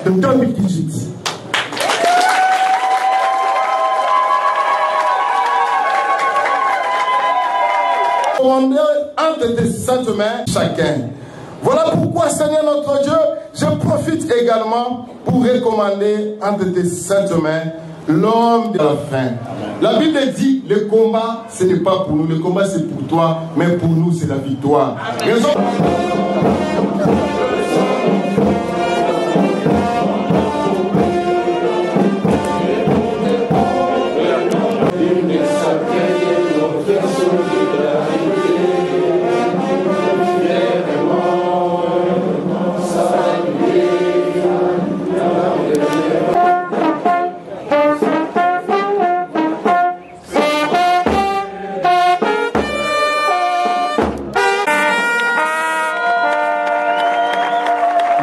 de 2018. On est entre tes saintes mains chacun. Voilà pourquoi, Seigneur notre Dieu, je profite également pour recommander entre tes saintes mains l'homme de la fin. La Bible dit, le combat, ce n'est pas pour nous, le combat c'est pour toi, mais pour nous c'est la victoire. Raison...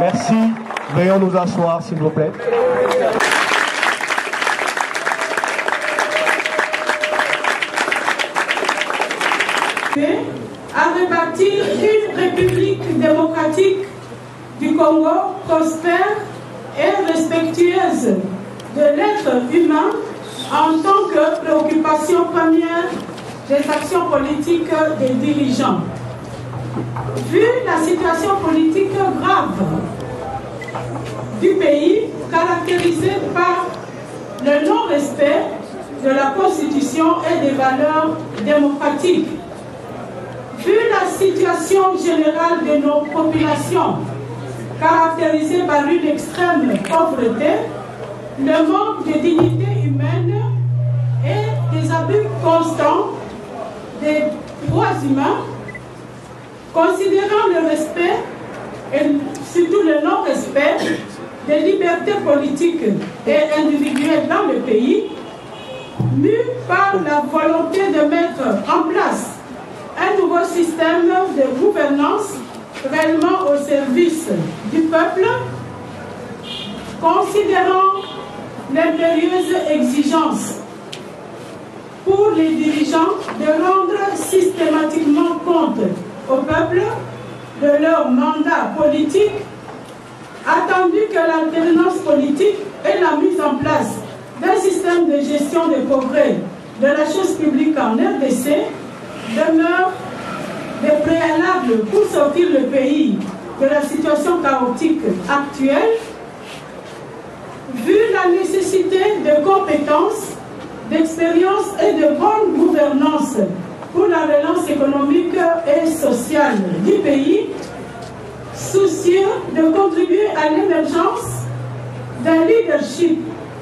Merci. Veuillons nous asseoir, s'il vous plaît. À rebâtir une république démocratique du Congo prospère et respectueuse de l'être humain en tant que préoccupation première des actions politiques des dirigeants. Vu la situation politique grave du pays, caractérisée par le non-respect de la Constitution et des valeurs démocratiques, vu la situation générale de nos populations, caractérisée par une extrême pauvreté, le manque de dignité humaine et des abus constants des droits humains, considérant le respect et surtout le non-respect des libertés politiques et individuelles dans le pays, mû par la volonté de mettre en place un nouveau système de gouvernance réellement au service du peuple, considérant l'impérieuse exigence pour les dirigeants de rendre systématiquement compte au peuple de leur mandat politique, attendu que l'alternance politique et la mise en place d'un système de gestion des progrès de la chose publique en RDC demeurent des préalables pour sortir le pays de la situation chaotique actuelle, vu la nécessité de compétences, d'expérience et de bonne gouvernance pour la relance économique et sociale du pays, soucieux de contribuer à l'émergence d'un leadership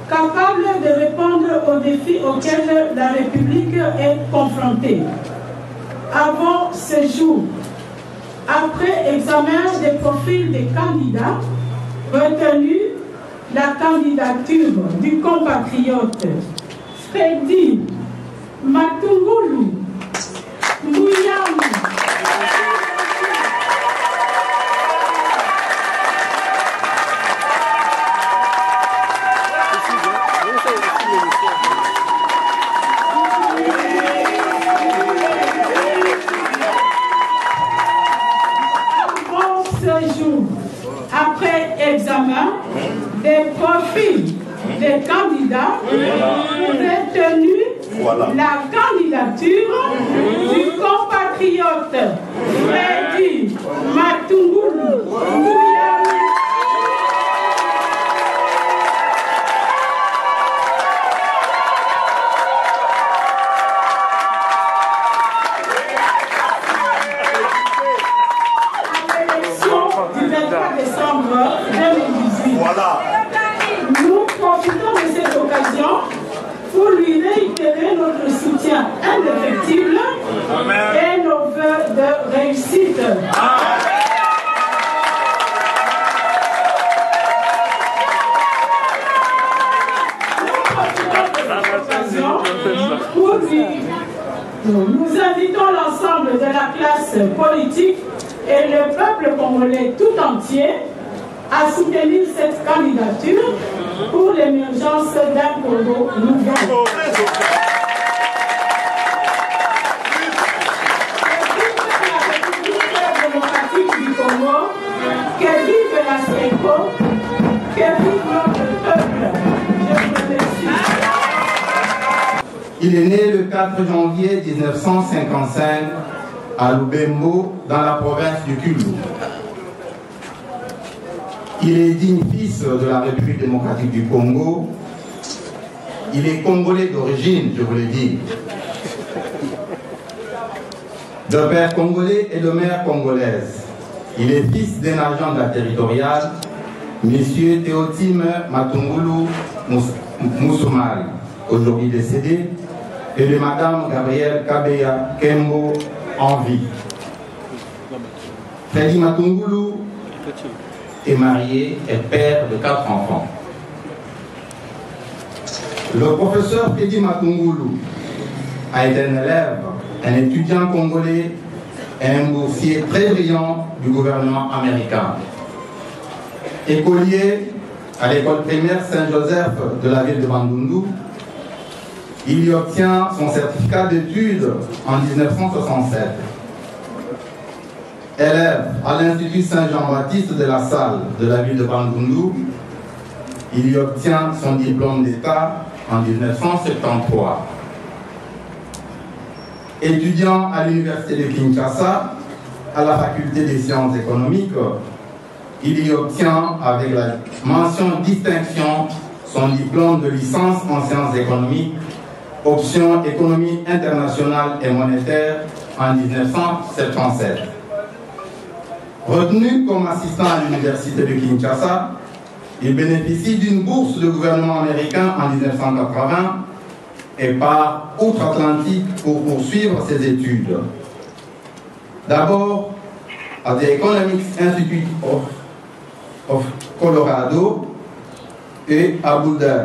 capable de répondre aux défis auxquels la République est confrontée. Avant ce jour, après examen des profils des candidats, retenu la candidature du compatriote Freddy Matungulu Mouyamu. Après examen des profils des candidats, retenu la candidature du compatriote Freddy Matungulu Mouyamu. Du 23 décembre 2018. Voilà. Nous profitons de cette occasion pour lui réitérer notre soutien indéfectible et nos vœux de réussite. Nous invitons l'ensemble de la classe politique et le peuple congolais tout entier à soutenir cette candidature pour l'émergence d'un Congo nouveau. Que vive la République démocratique du Congo, que vive la SECO, que Il est né le 4 janvier 1955 à Lubembo, dans la province du Kivu. Il est digne fils de la République démocratique du Congo. Il est congolais d'origine, je vous l'ai dit. De père congolais et de mère congolaise. Il est fils d'un agent de la territoriale, M. Théotime Matungulu Moussoumari, aujourd'hui décédé, et de Mme Gabrielle Kabeya Kembo, en vie. Freddy Matungulu est marié et père de 4 enfants. Le professeur Freddy Matungulu a été un élève, un étudiant congolais et un boursier très brillant du gouvernement américain. Écolier à l'école primaire Saint-Joseph de la ville de Bandundu, il y obtient son certificat d'études en 1967. Élève à l'Institut Saint-Jean-Baptiste de la Salle de la ville de Bandundu, il y obtient son diplôme d'État en 1973. Étudiant à l'Université de Kinshasa, à la faculté des sciences économiques, il y obtient avec la mention distinction son diplôme de licence en sciences économiques, option économie internationale et monétaire en 1977. Retenu comme assistant à l'Université de Kinshasa, il bénéficie d'une bourse du gouvernement américain en 1980 et part outre-Atlantique pour poursuivre ses études. D'abord à The Economics Institute of Colorado et à Boulder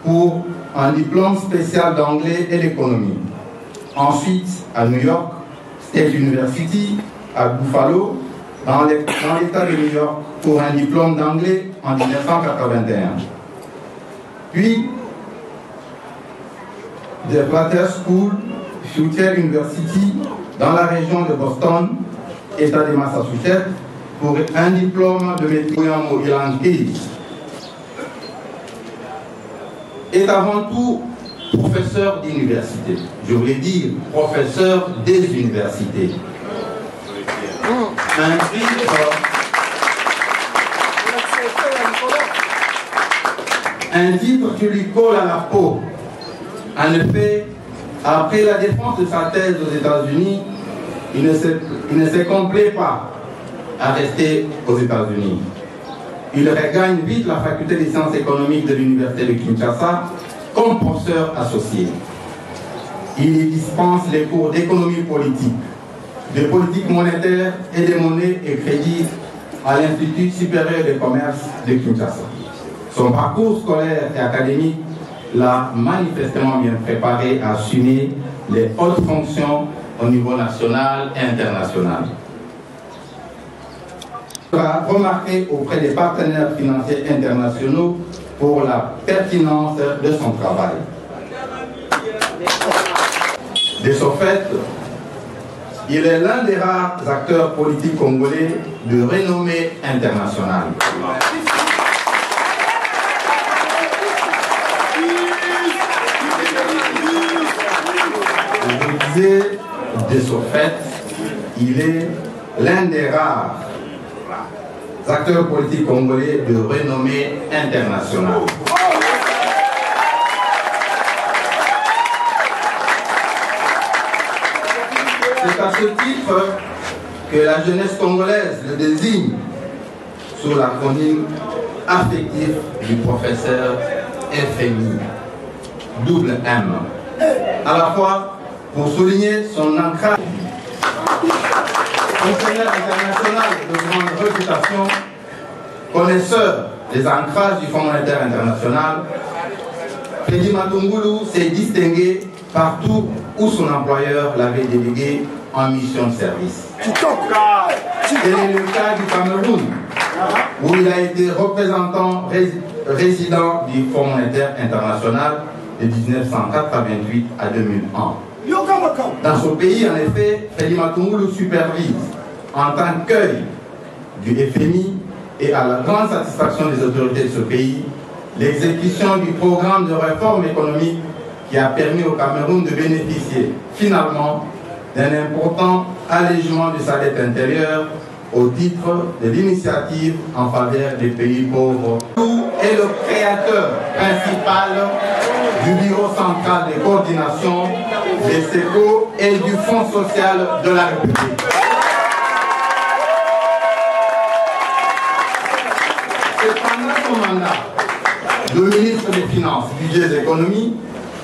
pour un diplôme spécial d'anglais et d'économie. Ensuite à New York State University à Buffalo dans l'État de New York pour un diplôme d'anglais en 1981. Puis de Plater School, Future University dans la région de Boston, État de Massachusetts, pour un diplôme de maîtrise est avant tout professeur d'université. Je voulais dire professeur des universités. Un titre qui lui colle à la peau. En effet, après la défense de sa thèse aux États-Unis, il ne se complaît pas à rester aux États-Unis. Il regagne vite la faculté des sciences économiques de l'Université de Kinshasa comme professeur associé. Il y dispense les cours d'économie politique, de politique monétaire et des monnaies et crédits à l'Institut supérieur de commerce de Kinshasa. Son parcours scolaire et académique l'a manifestement bien préparé à assumer les hautes fonctions au niveau national et international. Il sera remarqué auprès des partenaires financiers internationaux pour la pertinence de son travail. De ce fait, il est l'un des rares acteurs politiques congolais de renommée internationale. Je disais, de ce fait, il est l'un des rares acteurs politiques congolais de renommée internationale. C'est à ce titre que la jeunesse congolaise le désigne sous l'acronyme affectif du professeur FMI, double M, à la fois pour souligner son ancrage. Fonctionnaire international de grande réputation, connaisseur des ancrages du Fonds monétaire international, Freddy Matungulu s'est distingué partout où son employeur l'avait délégué en mission de service. Tel est le cas du Cameroun, où il a été représentant résident du Fonds monétaire international de 1988 à 2001. Dans ce pays, en effet, Freddy Matungulu supervise en tant qu'œil du FMI et à la grande satisfaction des autorités de ce pays l'exécution du programme de réforme économique qui a permis au Cameroun de bénéficier finalement d'un important allègement de sa dette intérieure au titre de l'initiative en faveur des pays pauvres. Est le créateur principal du Bureau central de coordination des SECO et du Fonds social de la République. C'est pendant son mandat de ministre des Finances, Budget et Économie,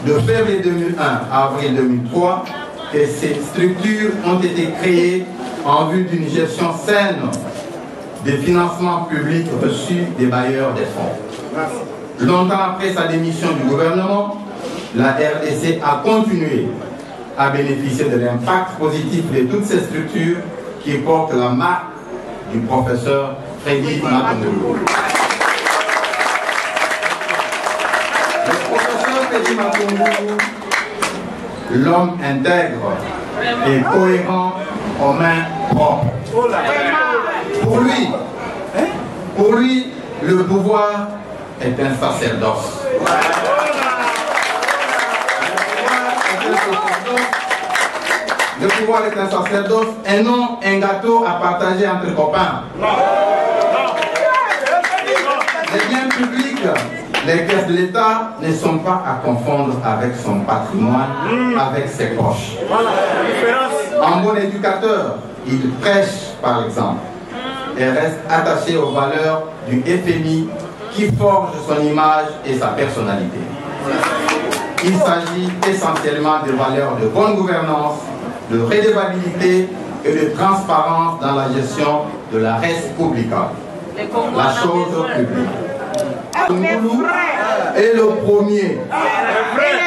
de février 2001 à avril 2003, que ces structures ont été créées en vue d'une gestion saine des financements publics reçus des bailleurs des fonds. Longtemps après sa démission du gouvernement, la RDC a continué à bénéficier de l'impact positif de toutes ces structures qui portent la marque du professeur Freddy Matungu. Le professeur Freddy Matungu, l'homme intègre et cohérent aux mains propres. Pour lui, le pouvoir est un sacerdoce. Le pouvoir est un sacerdoce et non un gâteau à partager entre copains. Les biens publics, les caisses de l'État ne sont pas à confondre avec son patrimoine, avec ses poches. En bon éducateur, il prêche par exemple et reste attaché aux valeurs du FMI qui forge son image et sa personnalité. Il s'agit essentiellement de valeurs de bonne gouvernance, de redevabilité et de transparence dans la gestion de la res publica, la chose publique. Ngoulou est le premier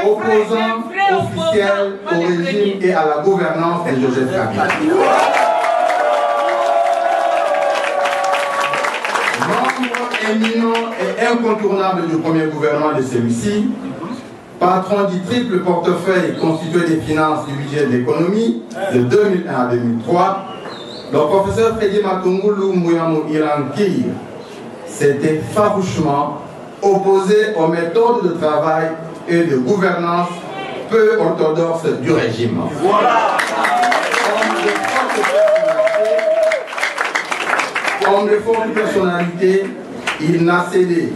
opposant officiel au régime et à la gouvernance de Joseph Kabila. Membre éminent et incontournable du premier gouvernement de celui-ci, patron du triple portefeuille constitué des finances du budget de l'économie de 2001 à 2003, le professeur Freddy Matungu Mouyamou Ilankir s'était farouchement opposé aux méthodes de travail et de gouvernance peu orthodoxes du régime. Comme de fortes personnalités, il n'a cédé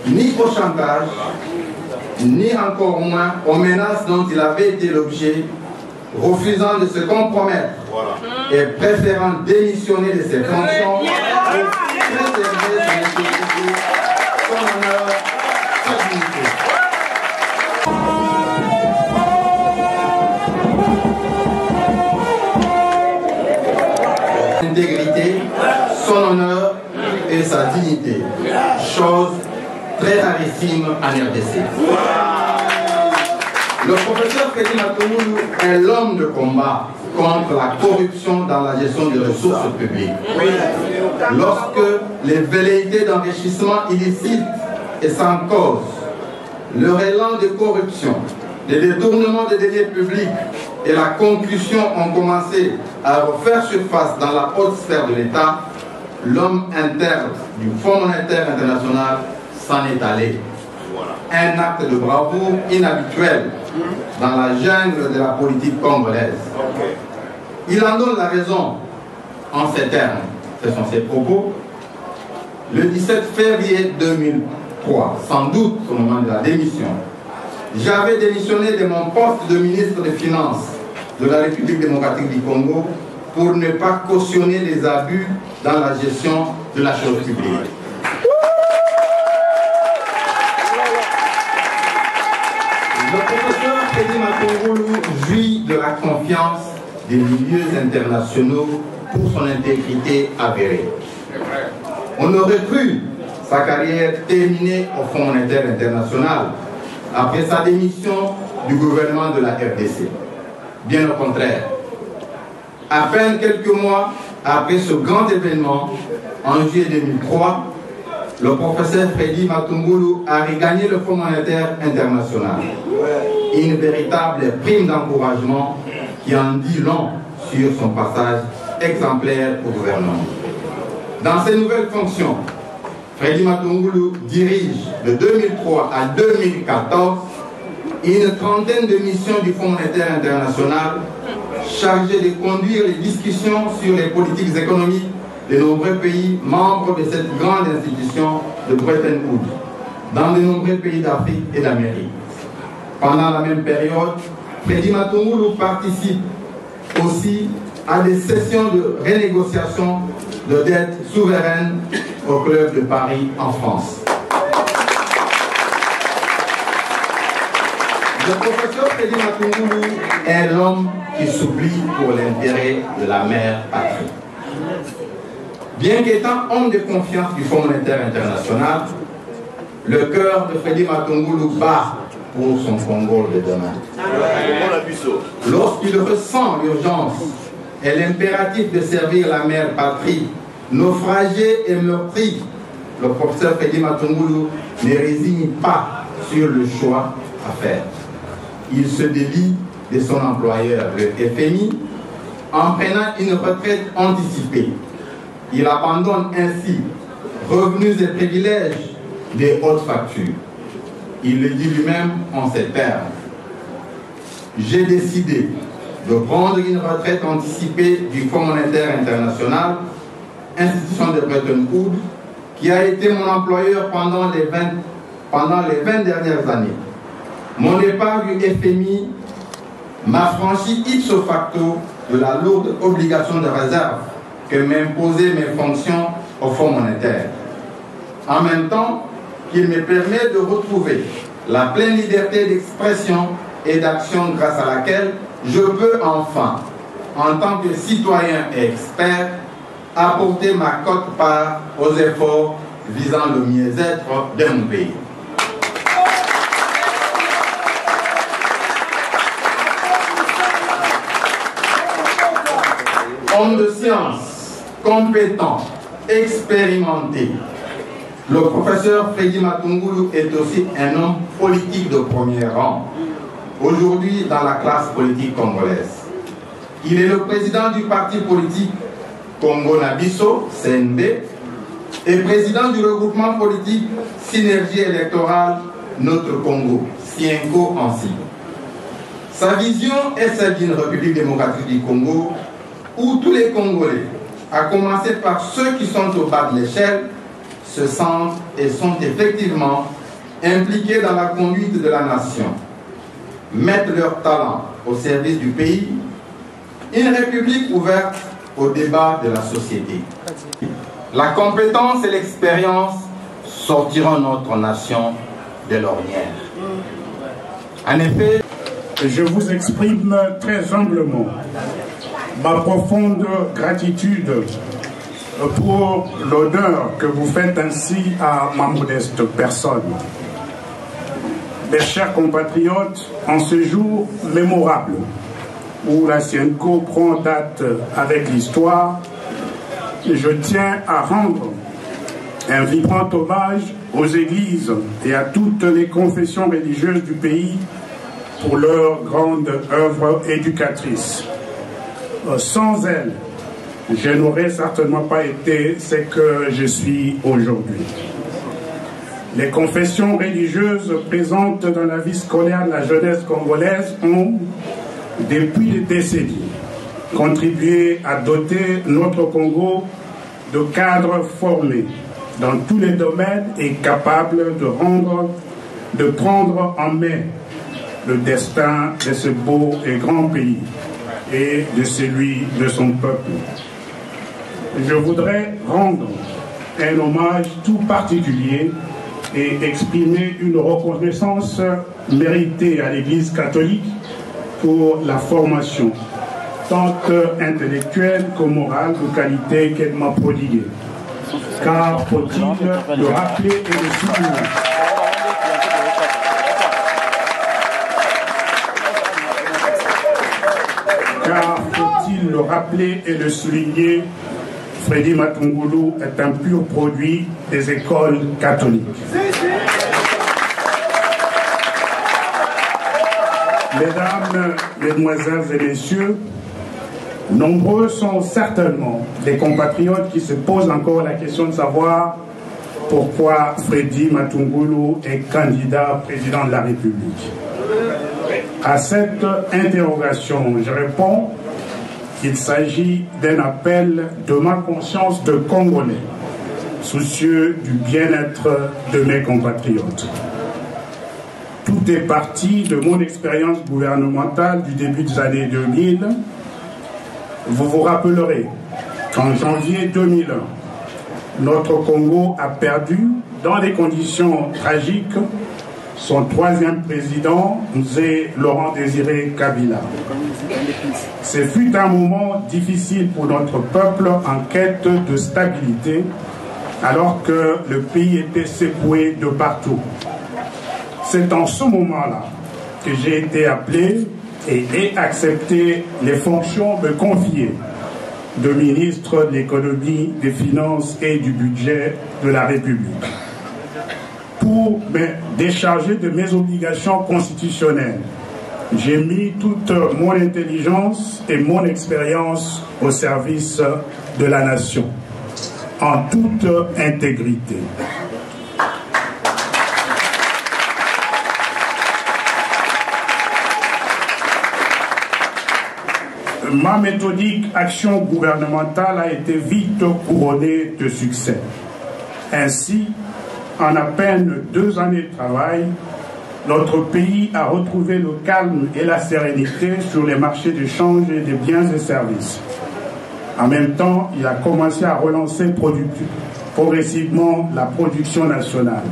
ni au chantage, ni encore moins aux menaces dont il avait été l'objet, refusant de se compromettre et préférant démissionner de ses fonctions pour préserver son intégrité, son honneur, sa dignité. Intégrité, son honneur et sa dignité, chose très rarissime en RDC. Le professeur Freddy Matungu est l'homme de combat contre la corruption dans la gestion des ressources publiques. Lorsque les velléités d'enrichissement illicite et sans cause, le élan de corruption, les détournements des deniers publics et la concussion ont commencé à refaire surface dans la haute sphère de l'État, l'homme interne du Fonds monétaire international s'en est allé. Un acte de bravoure inhabituel dans la jungle de la politique congolaise. Il en donne la raison en ces termes. Ce sont ses propos. Le 17 février 2003, sans doute au moment de la démission, j'avais démissionné de mon poste de ministre des Finances de la République démocratique du Congo pour ne pas cautionner les abus dans la gestion de la chose publique. Le professeur Freddy Matungu jouit de la confiance des milieux internationaux pour son intégrité avérée. On aurait cru sa carrière terminée au Fonds monétaire international après sa démission du gouvernement de la RDC. Bien au contraire. À peine quelques mois après ce grand événement, en juillet 2003, le professeur Freddy Matungu a regagné le Fonds monétaire international. Une véritable prime d'encouragement qui en dit long sur son passage exemplaire au gouvernement. Dans ses nouvelles fonctions, Freddy Matungu dirige de 2003 à 2014 une trentaine de missions du Fonds monétaire international chargées de conduire les discussions sur les politiques économiques de nombreux pays membres de cette grande institution de Bretton Woods, dans de nombreux pays d'Afrique et d'Amérique. Pendant la même période, Freddy Matungulu participe aussi à des sessions de renégociation de dettes souveraines au Club de Paris en France. Le professeur Freddy Matungulu est l'homme qui s'oublie pour l'intérêt de la mère patrie. Bien qu'étant homme de confiance du Fonds monétaire international, le cœur de Freddy Matungulu bat pour son Congo de demain. Lorsqu'il ressent l'urgence et l'impératif de servir la mère patrie, naufragée et meurtrie, le professeur Freddy Matungulu ne résigne pas sur le choix à faire. Il se délie de son employeur, le FMI, en prenant une retraite anticipée. Il abandonne ainsi revenus et privilèges des hautes factures. Il le dit lui-même en ces termes. J'ai décidé de prendre une retraite anticipée du Fonds monétaire international, institution de Bretton Woods, qui a été mon employeur pendant les 20 dernières années. Mon départ du FMI m'a franchi ipso facto de la lourde obligation de réserve que m'imposaient mes fonctions au Fonds monétaire. En même temps qu'il me permet de retrouver la pleine liberté d'expression et d'action grâce à laquelle je peux enfin, en tant que citoyen et expert, apporter ma quote-part aux efforts visant le mieux-être de mon pays. Homme de science, compétent, expérimenté, le professeur Freddy Matungulu est aussi un homme politique de premier rang, aujourd'hui dans la classe politique congolaise. Il est le président du parti politique Congo Nabiso, CNB, et président du regroupement politique Synergie électorale Notre Congo, Sienco en sigle. Sa vision est celle d'une République démocratique du Congo où tous les Congolais, à commencer par ceux qui sont au bas de l'échelle, se sentent et sont effectivement impliqués dans la conduite de la nation, mettent leur talent au service du pays, une République ouverte au débat de la société. La compétence et l'expérience sortiront notre nation de l'ornière. En effet, je vous exprime très humblement ma profonde gratitude pour l'honneur que vous faites ainsi à ma modeste personne. Mes chers compatriotes, en ce jour mémorable où la Sienco prend date avec l'histoire, je tiens à rendre un vibrant hommage aux églises et à toutes les confessions religieuses du pays pour leur grande œuvre éducatrice. Sans elles, je n'aurais certainement pas été ce que je suis aujourd'hui. Les confessions religieuses présentes dans la vie scolaire de la jeunesse congolaise ont, depuis des décennies, contribué à doter notre Congo de cadres formés dans tous les domaines et capables de prendre en main le destin de ce beau et grand pays et de celui de son peuple. Je voudrais rendre un hommage tout particulier et exprimer une reconnaissance méritée à l'Église catholique pour la formation, tant intellectuelle que morale, de qualité qu'elle m'a prodiguée. Car faut-il le rappeler et le souligner. Car faut-il le rappeler et le souligner, Freddy Matungulu est un pur produit des écoles catholiques. Mesdames, Mesdemoiselles et Messieurs, nombreux sont certainement les compatriotes qui se posent encore la question de savoir pourquoi Freddy Matungulu est candidat président de la République. À cette interrogation, je réponds qu'il s'agit d'un appel de ma conscience de Congolais, soucieux du bien-être de mes compatriotes. Tout est parti de mon expérience gouvernementale du début des années 2000. Vous vous rappellerez qu'en janvier 2001, notre Congo a perdu, dans des conditions tragiques, son troisième président, Mzee Laurent Désiré Kabila. Ce fut un moment difficile pour notre peuple en quête de stabilité, alors que le pays était secoué de partout. C'est en ce moment-là que j'ai été appelé et ai accepté les fonctions me confiées de ministre de l'économie, des finances et du budget de la République. Pour me décharger de mes obligations constitutionnelles, j'ai mis toute mon intelligence et mon expérience au service de la nation, en toute intégrité. Ma méthodique action gouvernementale a été vite couronnée de succès. Ainsi, en à peine 2 années de travail, notre pays a retrouvé le calme et la sérénité sur les marchés d'échange et des biens et services. En même temps, il a commencé à relancer progressivement la production nationale.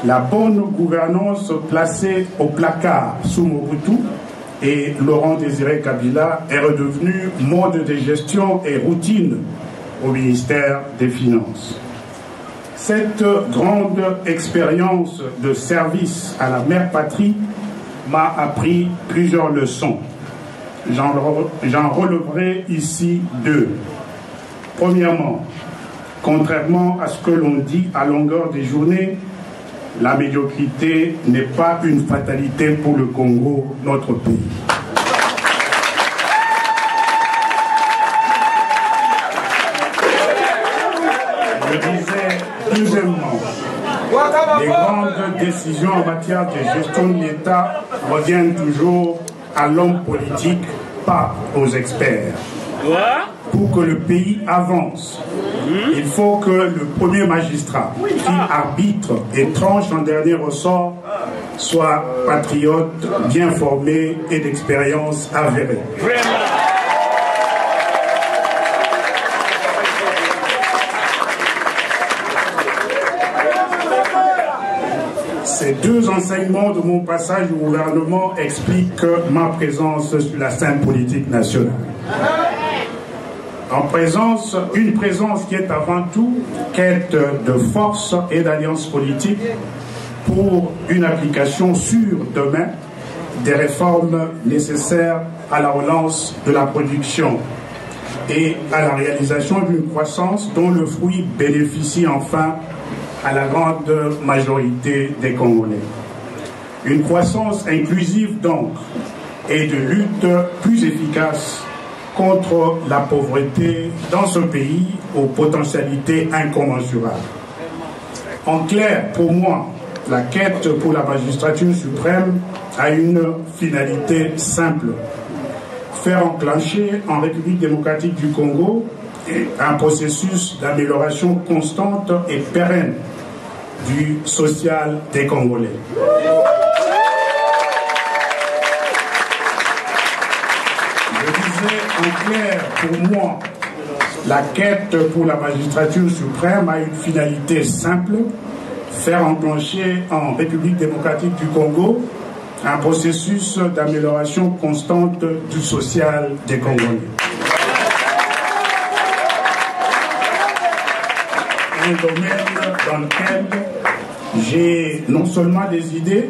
La bonne gouvernance placée au placard sous Mobutu et Laurent Désiré Kabila est redevenue mode de gestion et routine au ministère des Finances. Cette grande expérience de service à la mère patrie m'a appris plusieurs leçons. J'en releverai ici 2. Premièrement, contrairement à ce que l'on dit à longueur des journées, la médiocrité n'est pas une fatalité pour le Congo, notre pays. Je disais, deuxièmement, les grandes décisions en matière de gestion de l'État reviennent toujours à l'homme politique, pas aux experts. Pour que le pays avance, il faut que le premier magistrat qui arbitre et tranche en dernier ressort soit patriote, bien formé et d'expérience avérée. Ces 2 enseignements de mon passage au gouvernement expliquent ma présence sur la scène politique nationale. Une présence qui est avant tout quête de force et d'alliance politique pour une application sûre demain des réformes nécessaires à la relance de la production et à la réalisation d'une croissance dont le fruit bénéficie enfin à la grande majorité des Congolais. Une croissance inclusive donc et de lutte plus efficace contre la pauvreté dans ce pays aux potentialités incommensurables. En clair, pour moi, la quête pour la magistrature suprême a une finalité simple: faire enclencher en République démocratique du Congo un processus d'amélioration constante et pérenne du social des Congolais. En clair, pour moi, la quête pour la magistrature suprême a une finalité simple: faire enclencher en République démocratique du Congo un processus d'amélioration constante du social des Congolais. Un domaine dans lequel j'ai non seulement des idées,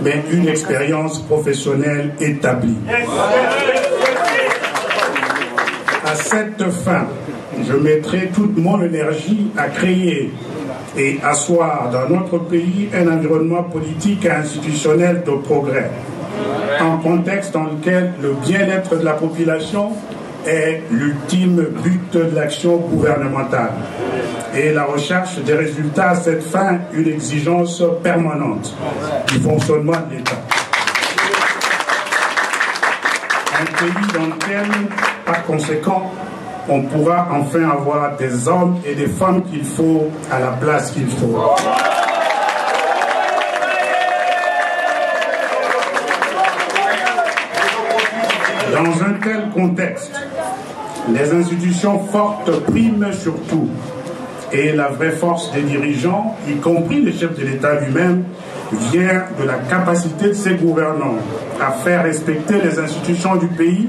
mais une expérience professionnelle établie. À cette fin, je mettrai toute mon énergie à créer et asseoir dans notre pays un environnement politique et institutionnel de progrès, un contexte dans lequel le bien-être de la population est l'ultime but de l'action gouvernementale et la recherche des résultats à cette fin une exigence permanente du fonctionnement de l'État. Un pays dans lequel, par conséquent, on pourra enfin avoir des hommes et des femmes qu'il faut à la place qu'il faut. Dans un tel contexte, les institutions fortes priment sur tout et la vraie force des dirigeants, y compris le chef de l'État lui-même, vient de la capacité de ses gouvernants à faire respecter les institutions du pays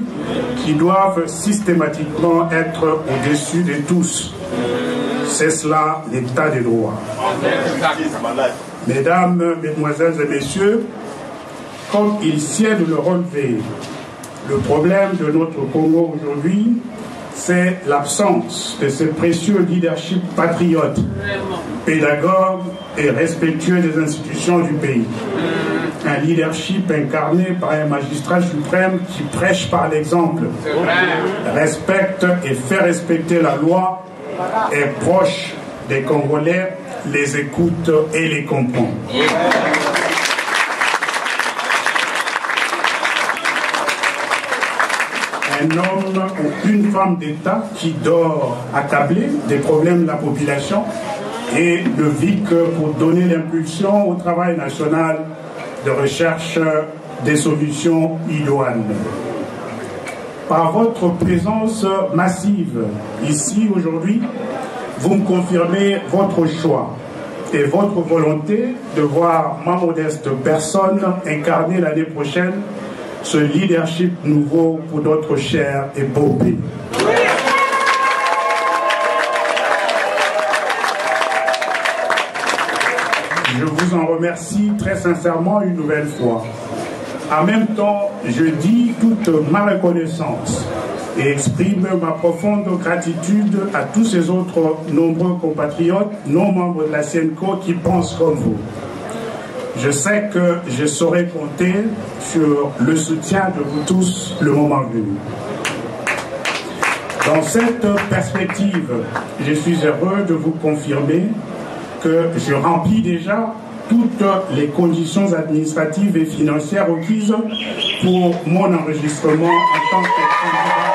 qui doivent systématiquement être au-dessus de tous. C'est cela l'état des droits. Mesdames, Mesdemoiselles et Messieurs, comme il sied de le relever, le problème de notre Congo aujourd'hui, c'est l'absence de ce précieux leadership patriote, pédagogue et respectueux des institutions du pays. Un leadership incarné par un magistrat suprême qui prêche par l'exemple, respecte et fait respecter la loi, est proche des Congolais, les écoute et les comprend. Un homme ou une femme d'État qui dort accablé des problèmes de la population et ne vit que pour donner l'impulsion au travail national de recherche des solutions idoines. Par votre présence massive ici aujourd'hui, vous me confirmez votre choix et votre volonté de voir ma modeste personne incarner l'année prochaine ce leadership nouveau pour notre cher et beau pays. Je vous en remercie très sincèrement une nouvelle fois. En même temps, je dis toute ma reconnaissance et exprime ma profonde gratitude à tous ces autres nombreux compatriotes, non membres de la CNCO, qui pensent comme vous. Je sais que je saurai compter sur le soutien de vous tous le moment venu. Dans cette perspective, je suis heureux de vous confirmer que je remplis déjà toutes les conditions administratives et financières requises pour mon enregistrement en tant que candidat.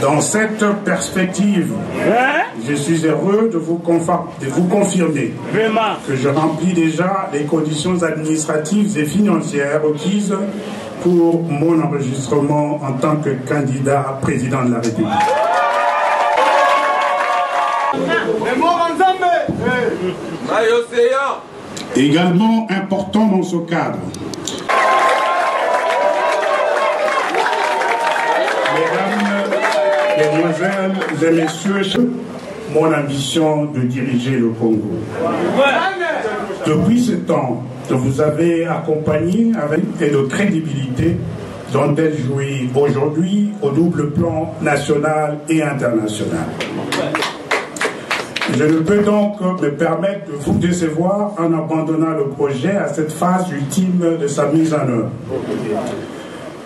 Dans cette perspective, je suis heureux de vous confirmer que je remplis déjà les conditions administratives et financières requises pour mon enregistrement en tant que candidat président de la République. Également important dans ce cadre, Mesdemoiselles et messieurs, mon ambition de diriger le Congo. Depuis ce temps, vous avez accompagné avec et de crédibilité dont elle jouit aujourd'hui au double plan national et international. Je ne peux donc me permettre de vous décevoir en abandonnant le projet à cette phase ultime de sa mise en œuvre.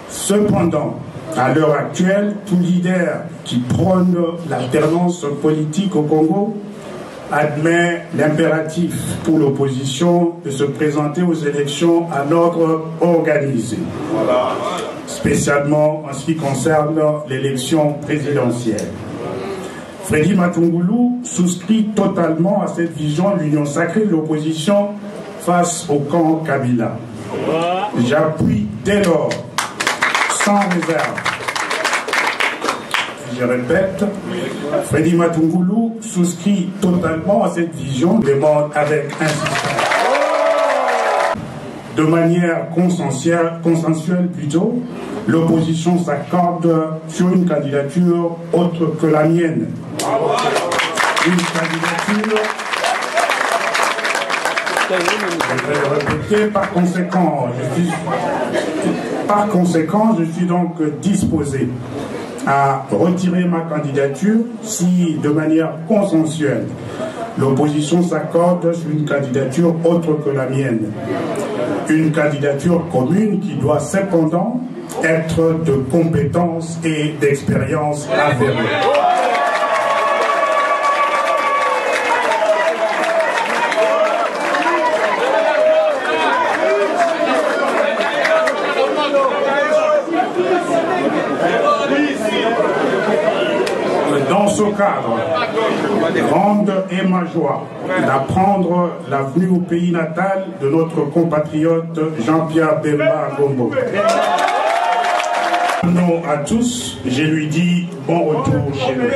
Cependant, à l'heure actuelle, tout leader qui prône l'alternance politique au Congo admet l'impératif pour l'opposition de se présenter aux élections à ordre organisé, spécialement en ce qui concerne l'élection présidentielle. Freddy Matungulu souscrit totalement à cette vision de l'union sacrée de l'opposition face au camp Kabila. J'appuie dès lors sans réserve. Je répète, Freddy Matungulu souscrit totalement à cette vision, demande avec insistance. De manière consensuelle plutôt, l'opposition s'accorde sur une candidature autre que la mienne. Une candidature, je vais le répéter, par conséquent, je suis donc disposé à retirer ma candidature si, de manière consensuelle, l'opposition s'accorde sur une candidature autre que la mienne. Une candidature commune qui doit cependant être de compétences et d'expérience avérées. ce cadre, grande est ma joie d'apprendre la venue au pays natal de notre compatriote Jean-Pierre Bemba Gombo. Non à tous, je lui dis bon retour chez nous.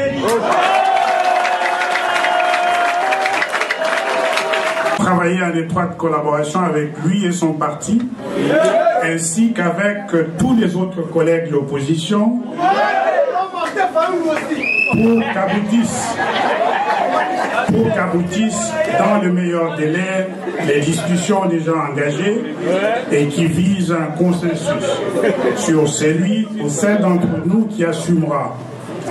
Travailler en étroite collaboration avec lui et son parti, ainsi qu'avec tous les autres collègues de l'opposition, pour qu'aboutissent dans le meilleur délai les discussions déjà engagées et qui visent un consensus sur celui ou celle d'entre nous qui assumera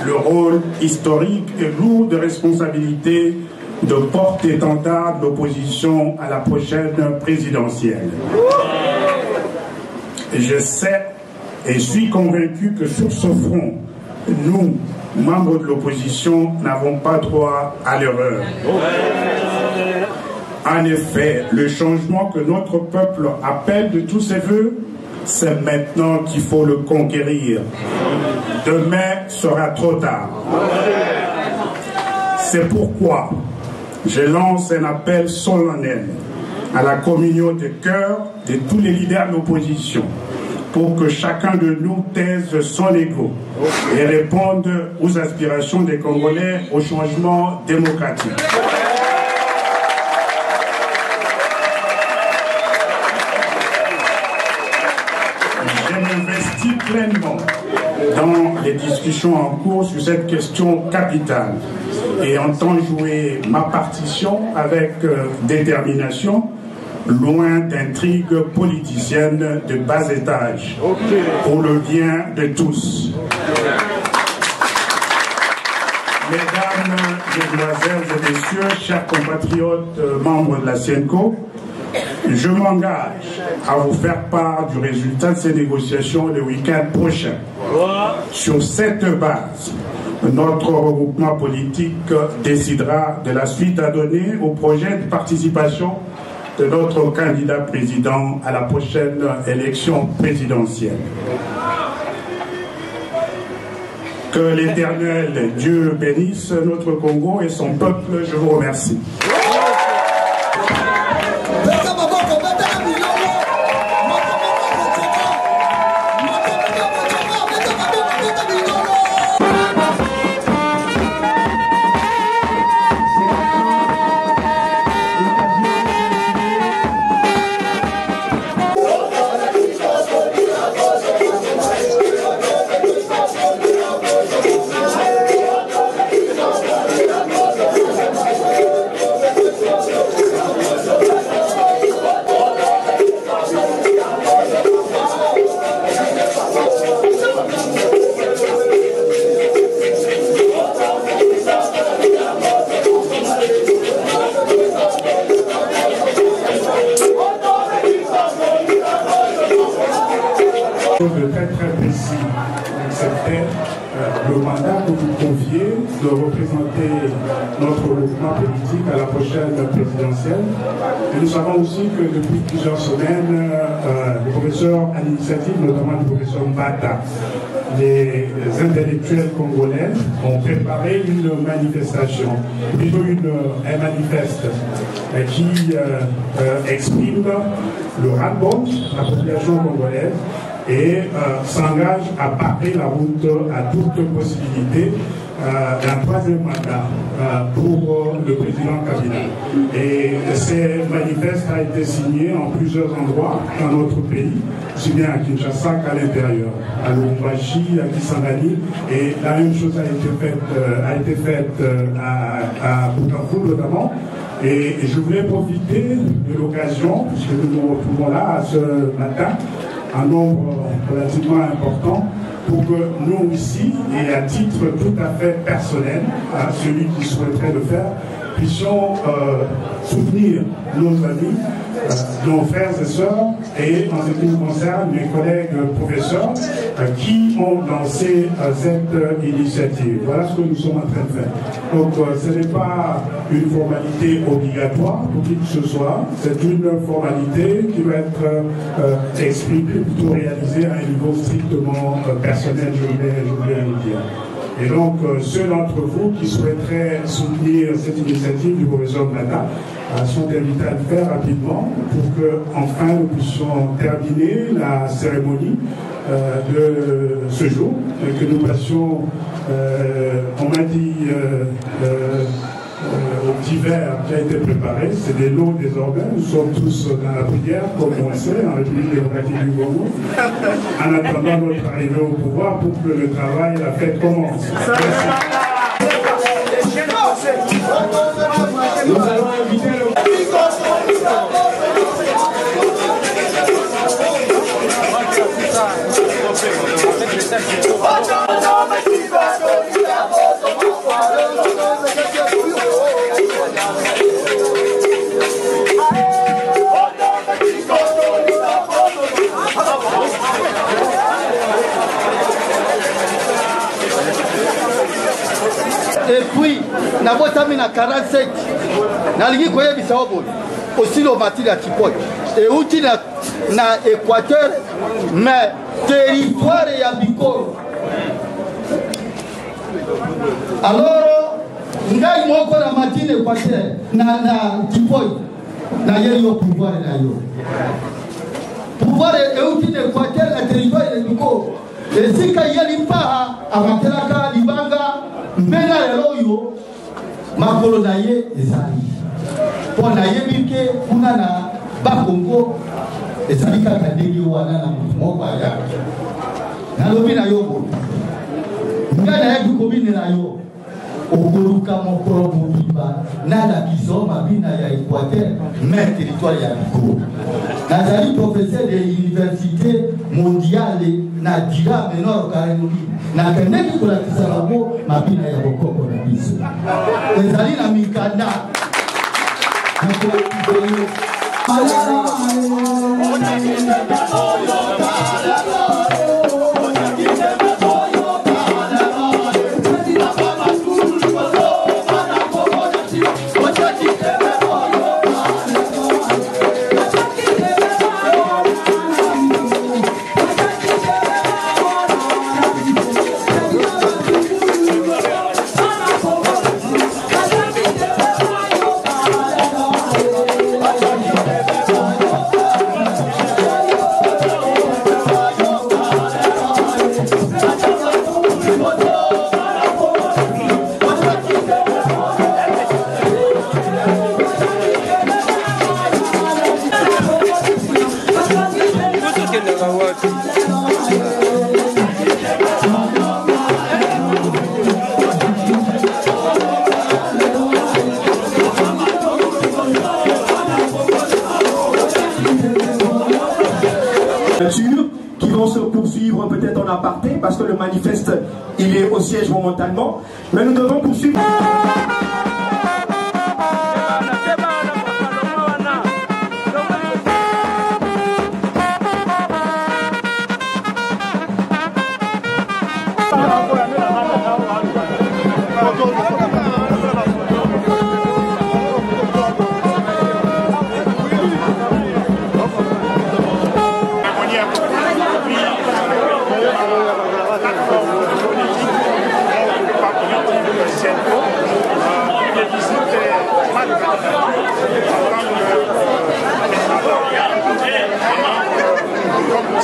le rôle historique et lourd de responsabilité de porte-étendard de l'opposition à la prochaine présidentielle. Je sais et suis convaincu que sur ce front, nous, membres de l'opposition, n'avons pas droit à l'erreur. En effet, le changement que notre peuple appelle de tous ses voeux, c'est maintenant qu'il faut le conquérir. Demain sera trop tard. C'est pourquoi je lance un appel solennel à la communion des cœurs de tous les leaders de l'opposition pour que chacun de nous taise son ego et réponde aux aspirations des Congolais au changement démocratique. Je m'investis pleinement dans les discussions en cours sur cette question capitale et entends jouer ma partition avec détermination, loin d'intrigues politiciennes de bas étage, pour le bien de tous. Mesdames, Mesdemoiselles et Messieurs, chers compatriotes membres de la CENCO, je m'engage à vous faire part du résultat de ces négociations le week-end prochain. Sur cette base, notre regroupement politique décidera de la suite à donner au projet de participation de notre candidat président à la prochaine élection présidentielle. Que l'Éternel Dieu bénisse notre Congo et son peuple. Je vous remercie. Très précis, c'était le mandat que vous conviez de représenter notre mouvement politique à la prochaine présidentielle. Et nous savons aussi que depuis plusieurs semaines, le professeur, à l'initiative notamment du professeur Mbata, les intellectuels congolais ont préparé une manifestation, plutôt un manifeste qui exprime le ras-le-bol de la population congolaise et s'engage à barrer la route à toute possibilité d'un troisième mandat pour le président Kabila. Et ces manifestes a été signé en plusieurs endroits dans notre pays, aussi bien à Kinshasa qu'à l'intérieur, à Lubumbashi, à Kisangani, et la même chose a été faite à Bukavu notamment. Et je voulais profiter de l'occasion, puisque nous nous retrouvons là ce matin, un nombre relativement important, pour que nous ici, et à titre tout à fait personnel, à celui qui souhaiterait le faire, puissions soutenir nos amis, nos frères et sœurs, et en ce qui nous concerne, mes collègues professeurs qui ont lancé cette initiative. Voilà ce que nous sommes en train de faire. Donc ce n'est pas une formalité obligatoire pour qui que ce soit, c'est une formalité qui va être exprimée, plutôt réalisée à un niveau strictement personnel, je voulais le dire. Et donc, ceux d'entre vous qui souhaiteraient soutenir cette initiative du professeur Blata sont invités à le faire rapidement pour que, enfin, nous puissions terminer la cérémonie de ce jour, que nous passions, on m'a dit, au petit verre qui a été préparé, c'est des lots désormais, nous sommes tous dans la prière, comme on le sait, en République démocratique du Congo, en attendant notre arrivée au pouvoir pour que le travail, la fête commence. Nous allons inviter le... Et puis, na botami na 47, na ligi koye bisaobo, aussi le matin à Tipoy. Et outi na Équateur, mais territoire ya Bikoro. Alors, ngai moko na matin Équateur, na Tipoy, na yeyo pouvoir na yo. Pouvoir et outi na Équateur, na territoire ya Bikoro. Et si kayeli paha, amakelaka libanga, mbena lelo makolo na ye ezali po na ye bike kuna na bakongo ezali kaka ndenge wana na moko ya nalobi na yo bo nga na ye bikobine na yo okoluka mokolo mobimba na la biso mabina ya Équateur mais territoire ya Bikoro nazali professeur de l'université mondiale na dira menor karenuki na keneki kulakisa babo mabina ya bokoko na biso ezali na mikanda qui vont se poursuivre peut-être en aparté parce que le manifeste il est au siège momentanément, mais nous devons poursuivre. C'est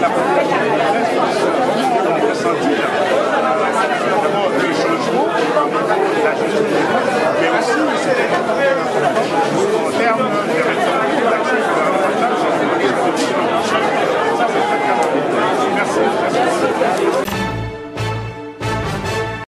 la